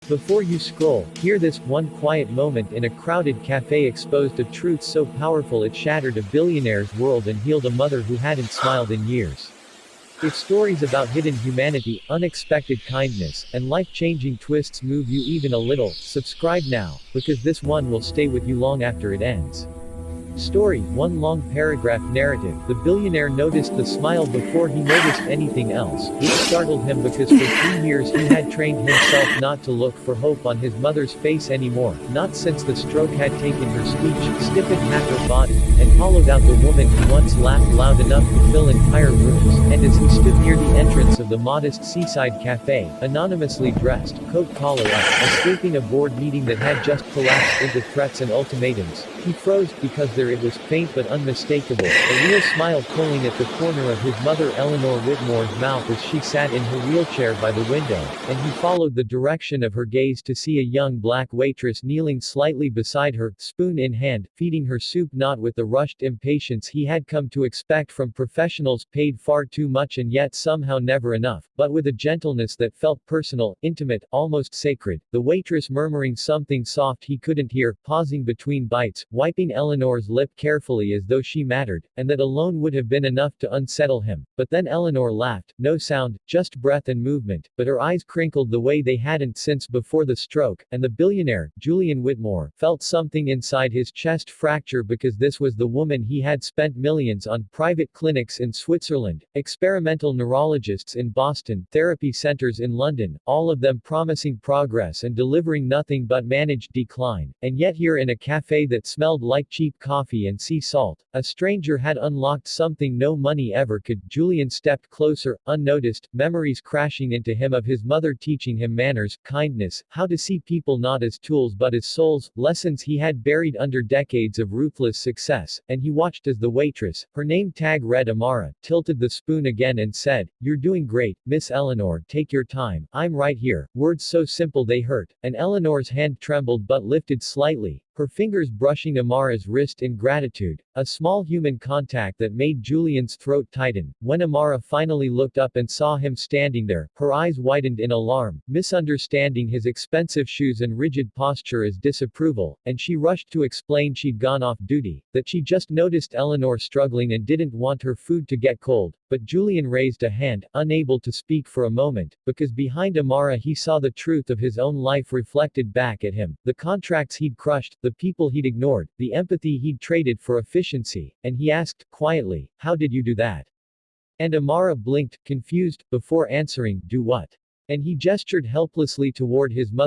Before you scroll, hear this: one quiet moment in a crowded cafe exposed a truth so powerful it shattered a billionaire's world and healed a mother who hadn't smiled in years. If stories about hidden humanity, unexpected kindness, and life-changing twists move you even a little, subscribe now, because this one will stay with you long after it ends. Story: one long paragraph narrative. The billionaire noticed the smile before he noticed anything else, which startled him because for 3 years he had trained himself not to look for hope on his mother's face anymore, not since the stroke had taken her speech, stiffened half her body, and hollowed out the woman who once laughed loud enough to fill entire rooms. And as he stood near the entrance of the modest seaside cafe, anonymously dressed, coat collar up, escaping a board meeting that had just collapsed into threats and ultimatums, he froze, because there it was, faint but unmistakable, a real smile pulling at the corner of his mother Eleanor Whitmore's mouth as she sat in her wheelchair by the window, and he followed the direction of her gaze to see a young black waitress kneeling slightly beside her, spoon in hand, feeding her soup, not with the rushed impatience he had come to expect from professionals paid far too much and yet somehow never enough, but with a gentleness that felt personal, intimate, almost sacred, the waitress murmuring something soft he couldn't hear, pausing between bites, wiping Eleanor's lip carefully as though she mattered, and that alone would have been enough to unsettle him. But then Eleanor laughed, no sound, just breath and movement, but her eyes crinkled the way they hadn't since before the stroke, and the billionaire, Julian Whitmore, felt something inside his chest fracture, because this was the woman he had spent millions on: private clinics in Switzerland, experimental neurologists in Boston, therapy centers in London, all of them promising progress and delivering nothing but managed decline, and yet here in a cafe that smelled like cheap coffee and sea salt, a stranger had unlocked something no money ever could. Julian stepped closer, unnoticed, memories crashing into him of his mother teaching him manners, kindness, how to see people not as tools but as souls, lessons he had buried under decades of ruthless success, and he watched as the waitress, her name tag read Amara, tilted the spoon again and said, "You're doing great, Miss Eleanor, take your time, I'm right here," words so simple they hurt, and Eleanor's hand trembled but lifted slightly, her fingers brushing Amara's wrist in gratitude, a small human contact that made Julian's throat tighten. When Amara finally looked up and saw him standing there, her eyes widened in alarm, misunderstanding his expensive shoes and rigid posture as disapproval, and she rushed to explain she'd gone off duty, that she just noticed Eleanor struggling and didn't want her food to get cold. But Julian raised a hand, unable to speak for a moment, because behind Amara he saw the truth of his own life reflected back at him, the contracts he'd crushed, the people he'd ignored, the empathy he'd traded for efficiency, and he asked, quietly, "How did you do that?" And Amara blinked, confused, before answering, "Do what?" And he gestured helplessly toward his mother.